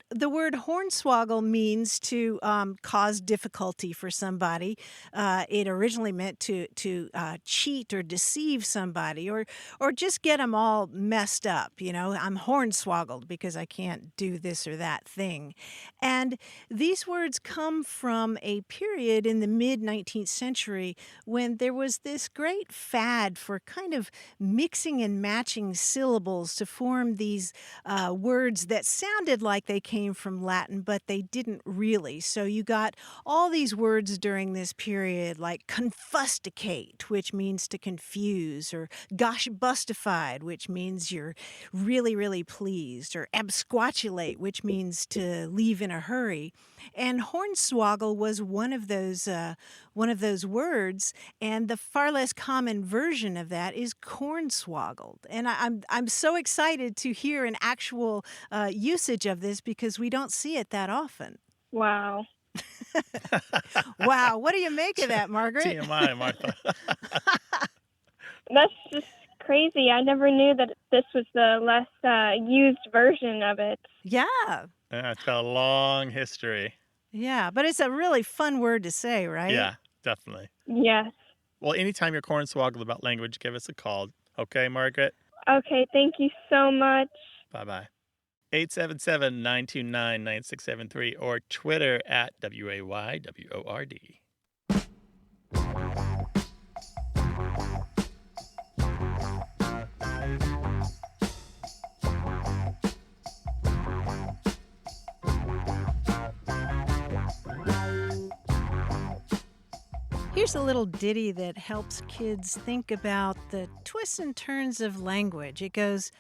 [SPEAKER 3] the word hornswoggle means to cause difficulty for somebody. It originally meant to cheat or deceive somebody, or just get them all messed up. You know, I'm hornswoggled because I can't do this or that thing. And these words come from a period in the mid-19th century when there was this great fad for kind of mixing and matching syllables to form these words that sounded like they came from Latin, but they didn't really. So you got all these words during this period like confusticate, which means to confuse, or gosh bustified, which means you're really, really pleased, or absquatulate, which means to leave in a hurry. And hornswoggle was one of those words, and the far less common version of that is cornswoggled. And I'm so excited to hear an actual usage of this because we don't see it that often.
[SPEAKER 10] Wow.
[SPEAKER 3] Wow, what do you make of that, Margaret?
[SPEAKER 2] TMI, Martha.
[SPEAKER 10] That's just crazy. I never knew that this was the less used version of it.
[SPEAKER 3] Yeah.
[SPEAKER 2] Yeah, it's got a long history.
[SPEAKER 3] Yeah, but it's a really fun word to say, right?
[SPEAKER 2] Yeah, definitely.
[SPEAKER 10] Yes.
[SPEAKER 2] Well, anytime you're cornswoggled about language, give us a call. Okay, Margaret?
[SPEAKER 10] Okay, thank you so much.
[SPEAKER 2] Bye-bye. 877-929-9673 or Twitter at WAYWORD.
[SPEAKER 3] Here's a little ditty that helps kids think about the twists and turns of language. It goes,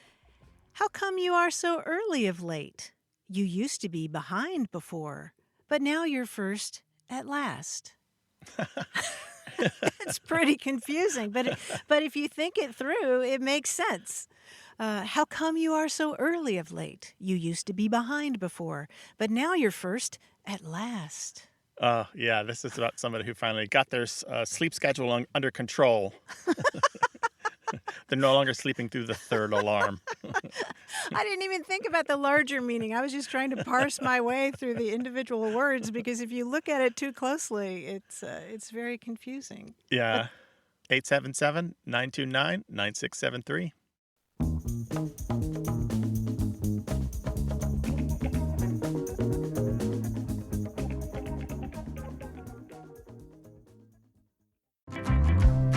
[SPEAKER 3] "How come you are so early of late? You used to be behind before, but now you're first at last." It's pretty confusing, but if you think it through, it makes sense. How come you are so early of late? You used to be behind before, but now you're first at last.
[SPEAKER 2] Oh, yeah, this is about somebody who finally got their sleep schedule under control. They're no longer sleeping through the third alarm.
[SPEAKER 3] I didn't even think about the larger meaning. I was just trying to parse my way through the individual words because if you look at it too closely, it's very confusing.
[SPEAKER 2] Yeah. 877-929-9673.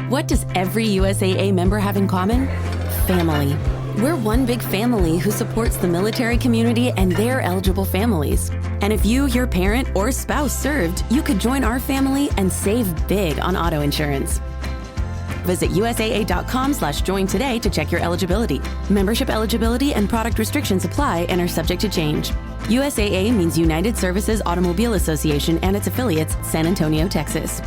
[SPEAKER 11] What does every USAA member have in common? Family. We're one big family who supports the military community and their eligible families. And if you, your parent, or spouse served, you could join our family and save big on auto insurance. Visit USAA.com/join today to check your eligibility. Membership eligibility and product restrictions apply and are subject to change. USAA means United Services Automobile Association and its affiliates, San Antonio, Texas.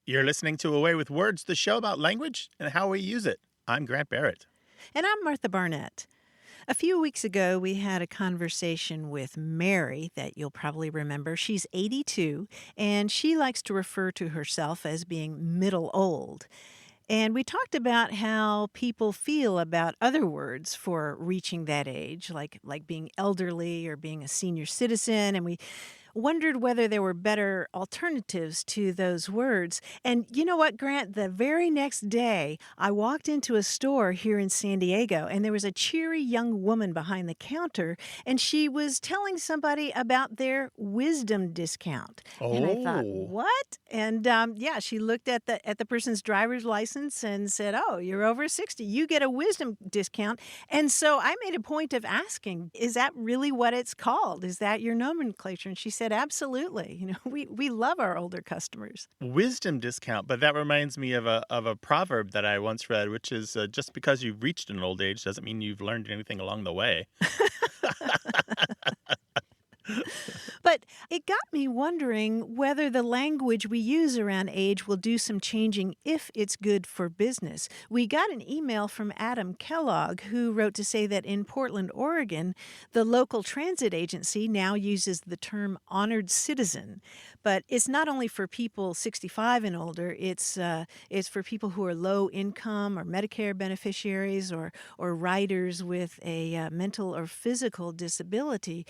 [SPEAKER 2] You're listening to Away with Words, the show about language and how we use it. I'm Grant Barrett.
[SPEAKER 3] And I'm Martha Barnett. A few weeks ago, we had a conversation with Mary that you'll probably remember. She's 82, and she likes to refer to herself as being middle old. And we talked about how people feel about other words for reaching that age, like being elderly or being a senior citizen. And we wondered whether there were better alternatives to those words. And you know what, Grant? The very next day, I walked into a store here in San Diego, and there was a cheery young woman behind the counter, and she was telling somebody about their wisdom discount. And I thought,
[SPEAKER 2] Oh.
[SPEAKER 3] what? And yeah, she looked at the person's driver's license and said, "Oh, you're over 60. You get a wisdom discount." And so I made a point of asking, "Is that really what it's called? Is that your nomenclature?" And she said, "Absolutely. We love our older customers."
[SPEAKER 2] Wisdom discount, but that reminds me of a proverb that I once read, which is just because you've reached an old age doesn't mean you've learned anything along the way.
[SPEAKER 3] But it got me wondering whether the language we use around age will do some changing if it's good for business. We got an email from Adam Kellogg, who wrote to say that in Portland, Oregon, the local transit agency now uses the term honored citizen. But it's not only for people 65 and older, it's for people who are low income or Medicare beneficiaries or riders with a mental or physical disability.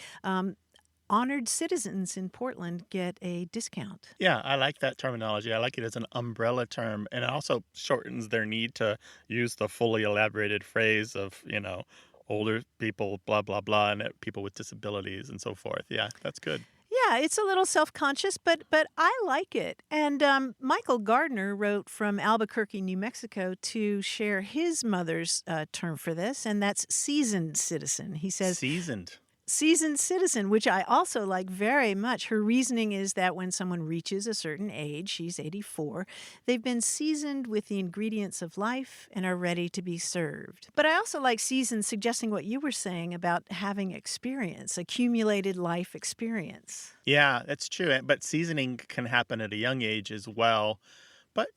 [SPEAKER 3] Honored citizens in Portland get a discount.
[SPEAKER 2] Yeah, I like that terminology. I like it as an umbrella term, and it also shortens their need to use the fully elaborated phrase of, older people, blah, blah, blah, and people with disabilities and so forth. Yeah, that's good.
[SPEAKER 3] Yeah, it's a little self-conscious, but I like it. And Michael Gardner wrote from Albuquerque, New Mexico, to share his mother's term for this, and that's seasoned citizen. He says, Seasoned citizen, which I also like very much. Her reasoning is that when someone reaches a certain age, she's 84, they've been seasoned with the ingredients of life and are ready to be served. But I also like seasoned suggesting what you were saying about having experience, accumulated life experience.
[SPEAKER 2] Yeah, that's true. But seasoning can happen at a young age as well. But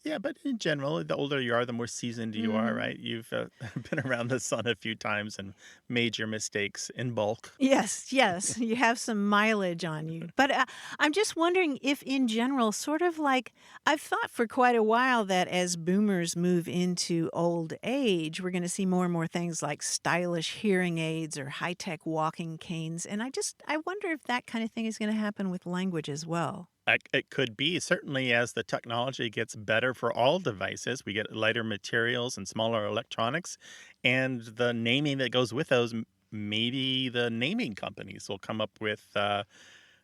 [SPEAKER 2] in general, the older you are, the more seasoned you are, right? You've been around the sun a few times and made your mistakes in bulk.
[SPEAKER 3] Yes, you have some mileage on you. But I'm just wondering if in general, sort of like, I've thought for quite a while that as boomers move into old age, we're going to see more and more things like stylish hearing aids or high-tech walking canes. And I wonder if that kind of thing is going to happen with language as well.
[SPEAKER 2] It could be. Certainly as the technology gets better for all devices, we get lighter materials and smaller electronics, and the naming that goes with those, maybe the naming companies will come up with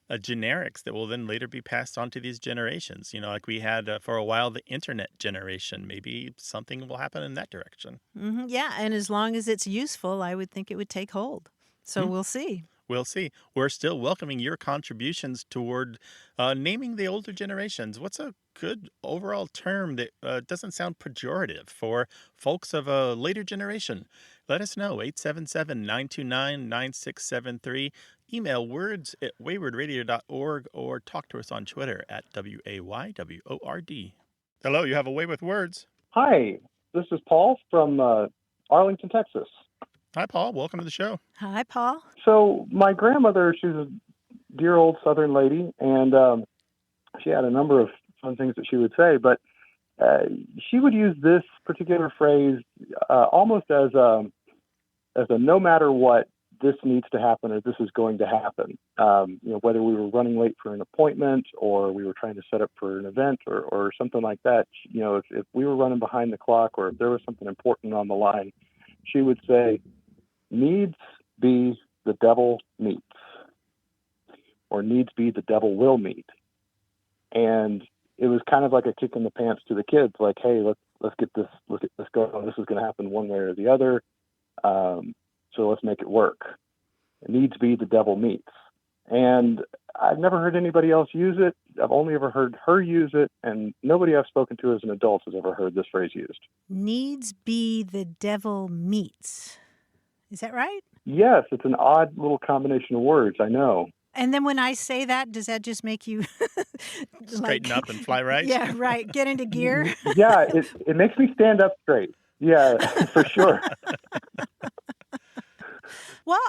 [SPEAKER 2] generics that will then later be passed on to these generations. Like we had for a while the internet generation. Maybe something will happen in that direction.
[SPEAKER 3] Mm-hmm. Yeah, and as long as it's useful, I would think it would take hold. So we'll see.
[SPEAKER 2] We'll see. We're still welcoming your contributions toward naming the older generations. What's a good overall term that doesn't sound pejorative for folks of a later generation? Let us know, 877-929-9673. Email words@waywardradio.org or talk to us on Twitter at WAYWORD. Hello, you have a way with words.
[SPEAKER 12] Hi, this is Paul from Arlington, Texas.
[SPEAKER 2] Hi, Paul. Welcome to the show.
[SPEAKER 3] Hi, Paul.
[SPEAKER 12] So my grandmother, she was a dear old Southern lady, and she had a number of fun things that she would say, but she would use this particular phrase almost as a no matter what, this needs to happen or this is going to happen. Whether we were running late for an appointment or we were trying to set up for an event or something like that, if we were running behind the clock or if there was something important on the line, she would say, needs be the devil meets, or needs be the devil will meet. And it was kind of like a kick in the pants to the kids, like, hey, let's get this going. This is going to happen one way or the other. So let's make it work. Needs be the devil meets. And I've never heard anybody else use it. I've only ever heard her use it, and nobody I've spoken to as an adult has ever heard this phrase used.
[SPEAKER 3] Needs be the devil meets. Is that right?
[SPEAKER 12] Yes, it's an odd little combination of words, I know.
[SPEAKER 3] And then when I say that, does that just make you
[SPEAKER 2] straighten up and fly right?
[SPEAKER 3] Yeah, right. Get into gear.
[SPEAKER 12] Yeah, it makes me stand up straight. Yeah, for sure.
[SPEAKER 3] Well,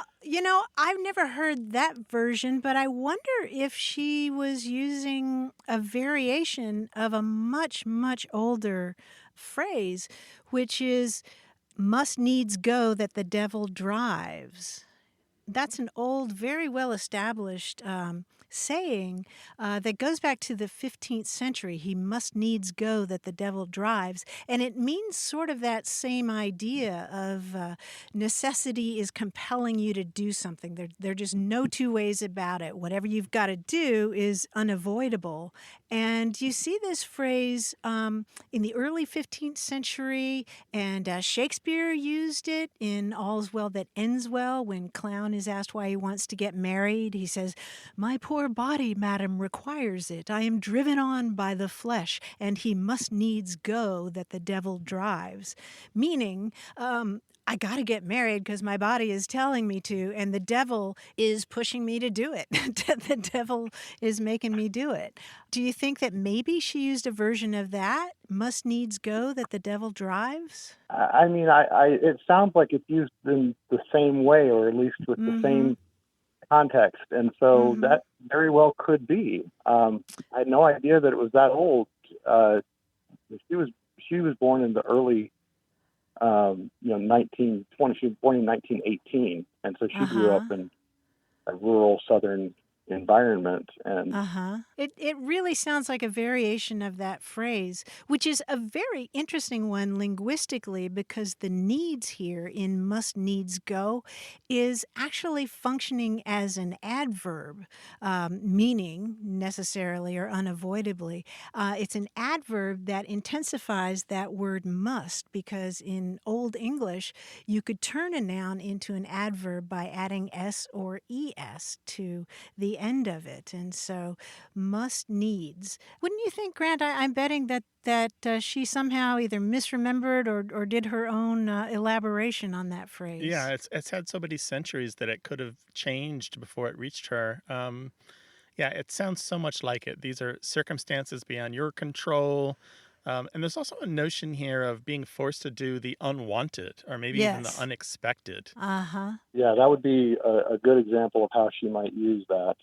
[SPEAKER 3] I've never heard that version, but I wonder if she was using a variation of a much, much older phrase, which is must needs go that the devil drives. That's an old, very well-established saying that goes back to the 15th century. He must needs go that the devil drives. And it means sort of that same idea of necessity is compelling you to do something. There are just no two ways about it. Whatever you've got to do is unavoidable. And you see this phrase in the early 15th century, and Shakespeare used it in All's Well That Ends Well when Clown is asked why he wants to get married. He says, "My poor body, madam, requires it. I am driven on by the flesh, and he must needs go that the devil drives." Meaning, I got to get married because my body is telling me to, and the devil is pushing me to do it. The devil is making me do it. Do you think that maybe she used a version of that? Must needs go that the devil drives?
[SPEAKER 12] I mean, it sounds like it's used in the same way, or at least with the same context, and so that very well could be. I had no idea that it was that old. She was born in the early 1920. She was born in 1918, and so she grew up in a rural southern environment. And
[SPEAKER 3] It really sounds like a variation of that phrase, which is a very interesting one linguistically, because the needs here in must needs go is actually functioning as an adverb, meaning necessarily or unavoidably. It's an adverb that intensifies that word must, because in Old English you could turn a noun into an adverb by adding s or es to the end of it. And so must needs. Wouldn't you think, Grant? I'm betting that she somehow either misremembered or did her own elaboration on that phrase.
[SPEAKER 2] Yeah, it's had so many centuries that it could have changed before it reached her. Yeah, it sounds so much like it. These are circumstances beyond your control. And there's also a notion here of being forced to do the unwanted, or maybe even the unexpected.
[SPEAKER 12] Yeah, that would be a good example of how she might use that.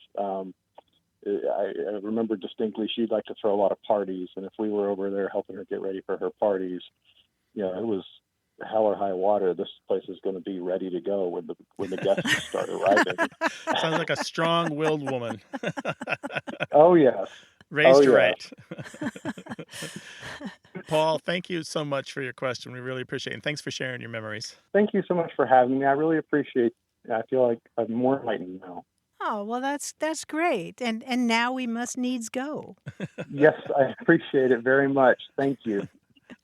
[SPEAKER 12] I remember distinctly she'd like to throw a lot of parties, and if we were over there helping her get ready for her parties, it was hell or high water. This place is going to be ready to go when the guests start arriving.
[SPEAKER 2] Sounds like a strong-willed woman.
[SPEAKER 12] Oh, yes.
[SPEAKER 2] Raised right. Paul, thank you so much for your question. We really appreciate it. And thanks for sharing your memories.
[SPEAKER 12] Thank you so much for having me. I really appreciate it. I feel like I'm more enlightened now.
[SPEAKER 3] Oh, well, that's great. And now we must needs go.
[SPEAKER 12] Yes, I appreciate it very much. Thank you.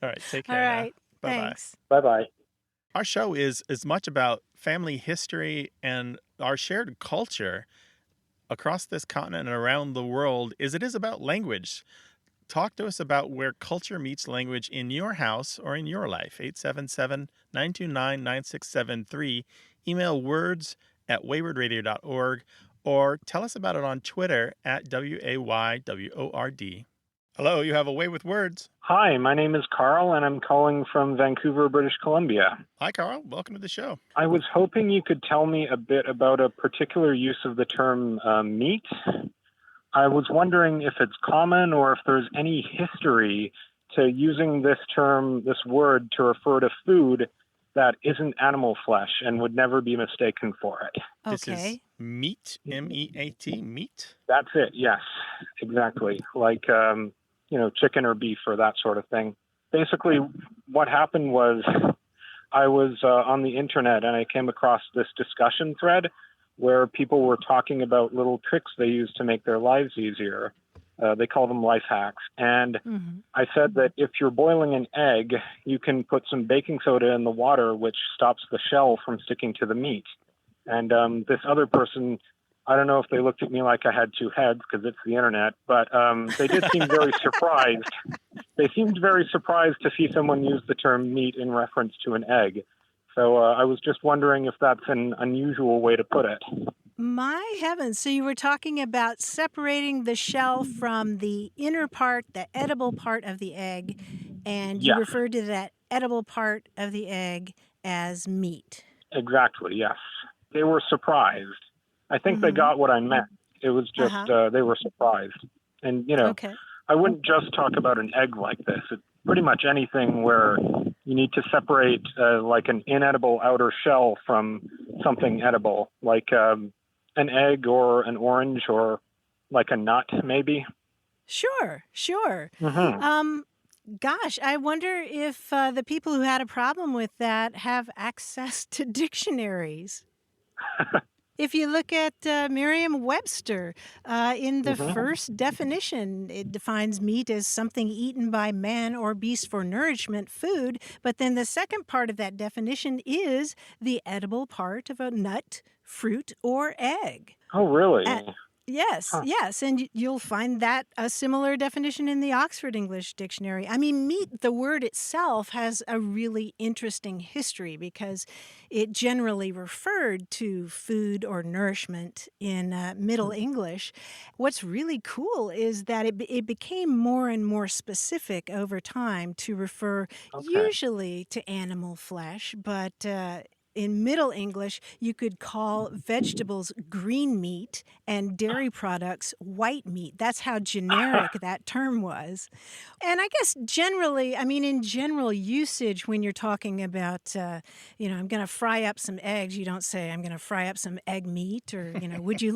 [SPEAKER 2] All right, take care.
[SPEAKER 3] All right,
[SPEAKER 2] now. Bye-bye.
[SPEAKER 3] thanks.
[SPEAKER 12] Bye-bye.
[SPEAKER 2] Our show is as much about family history and our shared culture across this continent and around the world as it is about language. Talk to us about where culture meets language in your house or in your life. 877-929-9673. Email words@waywardradio.org, or tell us about it on Twitter @WAYWORD. Hello, you have a way with words.
[SPEAKER 13] Hi, my name is Carl, and I'm calling from Vancouver, British Columbia.
[SPEAKER 2] Hi, Carl. Welcome to the show.
[SPEAKER 13] I was hoping you could tell me a bit about a particular use of the term meat. I was wondering if it's common or if there's any history to using this term, this word, to refer to food that isn't animal flesh and would never be mistaken for it.
[SPEAKER 2] This is meat, M-E-A-T, meat?
[SPEAKER 13] That's it, yes, exactly. Like, chicken or beef or that sort of thing. Basically, what happened was I was on the internet and I came across this discussion thread where people were talking about little tricks they use to make their lives easier. They call them life hacks. And I said that if you're boiling an egg, you can put some baking soda in the water, which stops the shell from sticking to the meat. And this other person, I don't know if they looked at me like I had two heads because it's the internet, but they did seem very surprised. They seemed very surprised to see someone use the term meat in reference to an egg. So I was just wondering if that's an unusual way to put it.
[SPEAKER 3] My heavens. So you were talking about separating the shell from the inner part, the edible part of the egg, and you referred to that edible part of the egg as meat.
[SPEAKER 13] Exactly, yes. They were surprised. I think they got what I meant. It was just they were surprised. And, I wouldn't just talk about an egg like this. It's pretty much anything where you need to separate like an inedible outer shell from something edible, like an egg or an orange or like a nut, maybe.
[SPEAKER 3] Sure, sure.
[SPEAKER 13] Mm-hmm.
[SPEAKER 3] Gosh, I wonder if the people who had a problem with that have access to dictionaries. If you look at Merriam-Webster, in the
[SPEAKER 13] Mm-hmm.
[SPEAKER 3] first definition, it defines meat as something eaten by man or beast for nourishment, food. But then the second part of that definition is the edible part of a nut, fruit, or egg.
[SPEAKER 13] Oh, really?
[SPEAKER 3] Yes,
[SPEAKER 13] Huh.
[SPEAKER 3] yes, and you'll find that a similar definition in the Oxford English Dictionary. I mean, meat, the word itself, has a really interesting history because it generally referred to food or nourishment in Middle English. What's really cool is that it became more and more specific over time to refer
[SPEAKER 13] Okay.
[SPEAKER 3] usually to animal flesh, but in Middle English, you could call vegetables green meat and dairy products white meat. That's how generic that term was. And I guess generally, I mean, in general usage, when you're talking about, I'm going to fry up some eggs, you don't say, I'm going to fry up some egg meat, or, would you,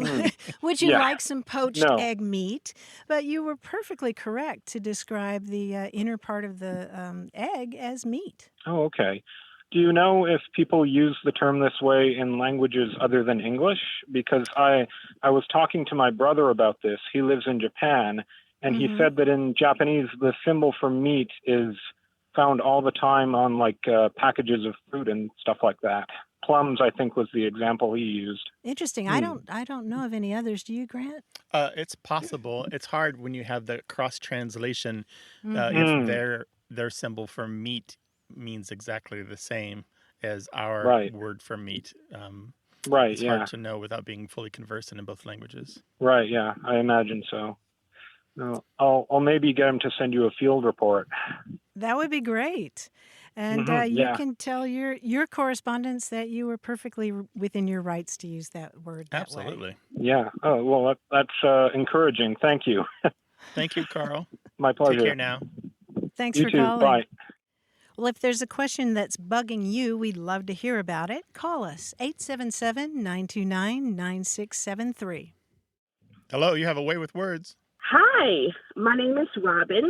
[SPEAKER 3] would you
[SPEAKER 13] Yeah.
[SPEAKER 3] like some poached
[SPEAKER 13] No.
[SPEAKER 3] egg meat? But you were perfectly correct to describe the inner part of the egg as meat.
[SPEAKER 13] Oh, okay. Do you know if people use the term this way in languages other than English? Because I was talking to my brother about this. He lives in Japan, and he said that in Japanese, the symbol for meat is found all the time on packages of fruit and stuff like that. Plums, I think, was the example he used.
[SPEAKER 3] Interesting. I don't know of any others. Do you, Grant?
[SPEAKER 2] It's possible. It's hard when you have the cross translation.
[SPEAKER 3] Mm-hmm.
[SPEAKER 2] If their symbol for meat means exactly the same as our word for meat.
[SPEAKER 13] Right.
[SPEAKER 2] It's hard to know without being fully conversant in both languages.
[SPEAKER 13] Right. Yeah, I imagine so. No, I'll maybe get him to send you a field report.
[SPEAKER 3] That would be great. And you can tell your correspondents that you were perfectly within your rights to use that word that
[SPEAKER 2] Absolutely.
[SPEAKER 3] way.
[SPEAKER 13] Yeah. Oh, well, that's encouraging. Thank you.
[SPEAKER 2] Thank you, Carl.
[SPEAKER 13] My pleasure.
[SPEAKER 2] Take care now.
[SPEAKER 3] Thanks
[SPEAKER 13] You
[SPEAKER 3] for
[SPEAKER 13] too.
[SPEAKER 3] calling.
[SPEAKER 13] Bye.
[SPEAKER 3] Well, if there's a question that's bugging you, we'd love to hear about it. Call us, 877-929-9673.
[SPEAKER 2] Hello, you have a way with words.
[SPEAKER 14] Hi, my name is Robin,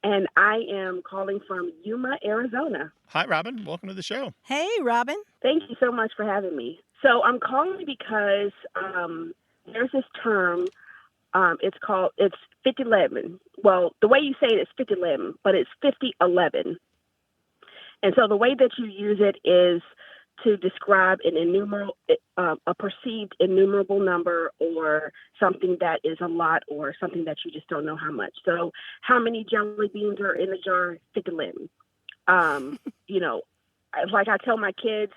[SPEAKER 14] and I am calling from Yuma, Arizona.
[SPEAKER 2] Hi, Robin. Welcome to the show.
[SPEAKER 3] Hey, Robin.
[SPEAKER 14] Thank you so much for having me. So I'm calling because there's this term. It's 5011. Well, the way you say it is 5011, but it's 5011. And so the way that you use it is to describe a perceived innumerable number, or something that is a lot, or something that you just don't know how much. So how many jelly beans are in a jar? 5011. Like I tell my kids,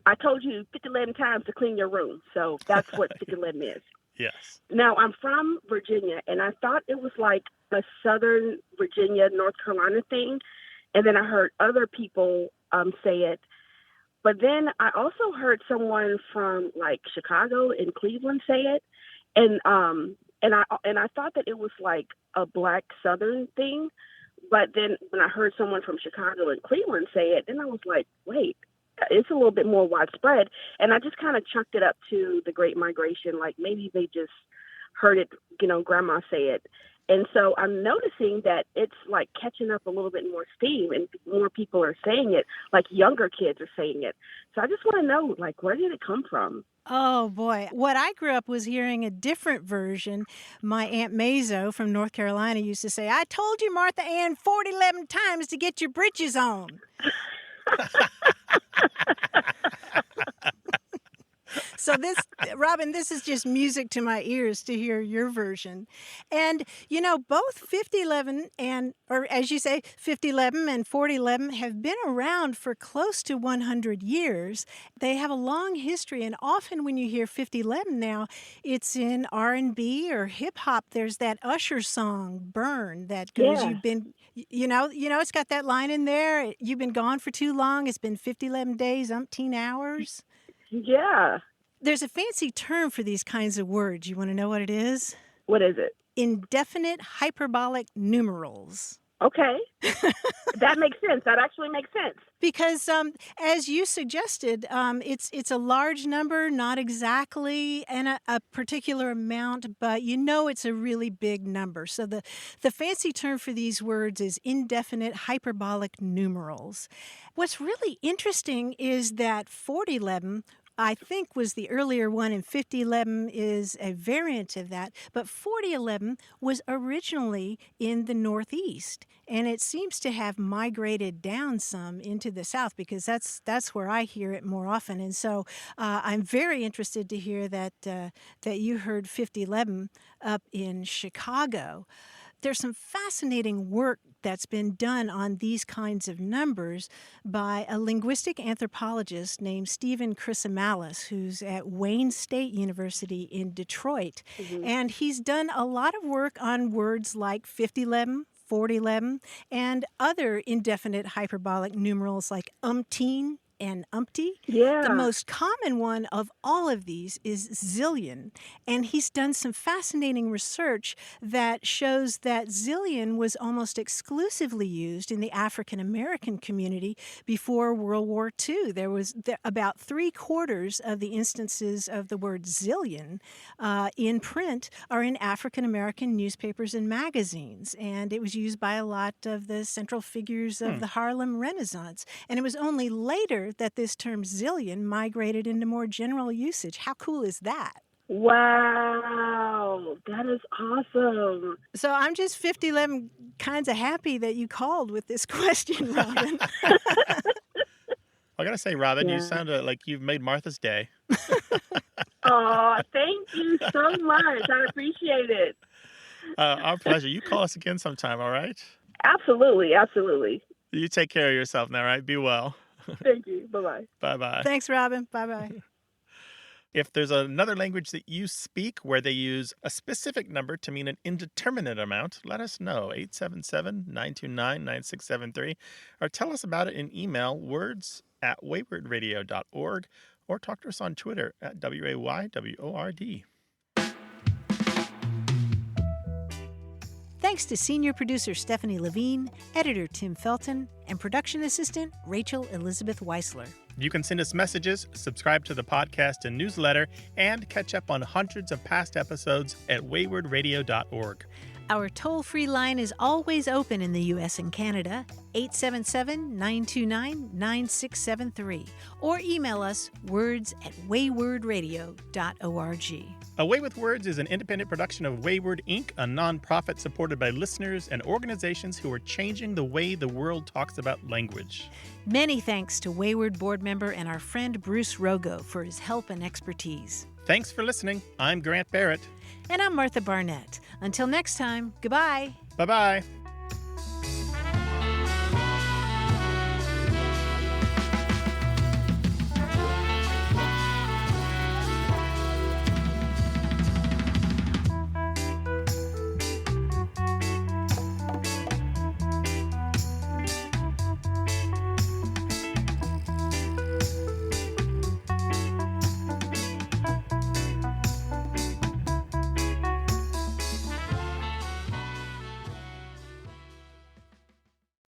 [SPEAKER 14] I told you 5011 times to clean your room. So that's what 5011 is.
[SPEAKER 2] Yes.
[SPEAKER 14] Now, I'm from Virginia, and I thought it was like a Southern Virginia, North Carolina thing. And then I heard other people say it. But then I also heard someone from like Chicago and Cleveland say it. And I thought that it was like a Black Southern thing. But then when I heard someone from Chicago and Cleveland say it, then I was like, wait, it's a little bit more widespread. And I just kind of chucked it up to the Great Migration. Like maybe they just heard it, grandma say it. And so I'm noticing that it's like catching up a little bit more steam, and more people are saying it, like younger kids are saying it. So I just want to know, like, where did it come from?
[SPEAKER 3] Oh, boy. What I grew up was hearing a different version. My Aunt Mazo from North Carolina used to say, I told you, Martha Ann, 40-11 times to get your britches on. So Robin, this is just music to my ears to hear your version. And, both 5011 or as you say, 5011 and 4011 have been around for close to 100 years. They have a long history, and often when you hear 5011 now, it's in R&B or hip hop. There's that Usher song, Burn, that goes,
[SPEAKER 14] Yeah.
[SPEAKER 3] you've been, it's got that line in there, you've been gone for too long, it's been 5011 days, umpteen hours.
[SPEAKER 14] Yeah.
[SPEAKER 3] There's a fancy term for these kinds of words. You want to know what it is?
[SPEAKER 14] What is it?
[SPEAKER 3] Indefinite hyperbolic numerals.
[SPEAKER 14] Okay. That makes sense. That actually makes sense.
[SPEAKER 3] Because as you suggested, it's a large number, not exactly a particular amount, but you know it's a really big number. So the fancy term for these words is indefinite hyperbolic numerals. What's really interesting is that 4011, I think, was the earlier one, and 5011 is a variant of that. But 4011 was originally in the Northeast, and it seems to have migrated down some into the South because that's where I hear it more often. And so I'm very interested to hear that you heard 5011 up in Chicago. There's some fascinating work that's been done on these kinds of numbers by a linguistic anthropologist named Stephen Chrysomalis, who's at Wayne State University in Detroit. Mm-hmm. And he's done a lot of work on words like 5011, 4011, and other indefinite hyperbolic numerals like umpteen and umpty.
[SPEAKER 14] Yeah.
[SPEAKER 3] The most common one of all of these is Zillion, and he's done some fascinating research that shows that Zillion was almost exclusively used in the African American community before World War II. There was about 3/4 of the instances of the word Zillion in print are in African American newspapers and magazines, and it was used by a lot of the central figures of the Harlem Renaissance. And it was only later that this term Zillion migrated into more general usage. How cool is that?
[SPEAKER 14] Wow, that is awesome.
[SPEAKER 3] So I'm just 5011 kinds of happy that you called with this question, Robin.
[SPEAKER 2] I gotta say, Robin, you sound like you've made Martha's day.
[SPEAKER 14] Oh, thank you so much. I appreciate it.
[SPEAKER 2] Our pleasure. You call us again sometime, all right?
[SPEAKER 14] Absolutely, absolutely.
[SPEAKER 2] You take care of yourself now, all right? Be well.
[SPEAKER 14] Thank you. Bye-bye.
[SPEAKER 2] Bye-bye.
[SPEAKER 3] Thanks, Robin. Bye-bye.
[SPEAKER 2] If there's another language that you speak where they use a specific number to mean an indeterminate amount, let us know, 877-929-9673, or tell us about it in email, words@waywardradio.org, or talk to us on Twitter at WAYWORD.
[SPEAKER 3] Thanks to senior producer Stephanie Levine, editor Tim Felton, and production assistant Rachel Elizabeth Weisler.
[SPEAKER 2] You can send us messages, subscribe to the podcast and newsletter, and catch up on hundreds of past episodes at waywardradio.org.
[SPEAKER 3] Our toll-free line is always open in the U.S. and Canada, 877-929-9673, or email us words@waywardradio.org.
[SPEAKER 2] A Way with Words is an independent production of Wayward, Inc., a nonprofit supported by listeners and organizations who are changing the way the world talks about language.
[SPEAKER 3] Many thanks to Wayward board member and our friend Bruce Rogo for his help and expertise.
[SPEAKER 2] Thanks for listening. I'm Grant Barrett.
[SPEAKER 3] And I'm Martha Barnett. Until next time, goodbye.
[SPEAKER 2] Bye-bye.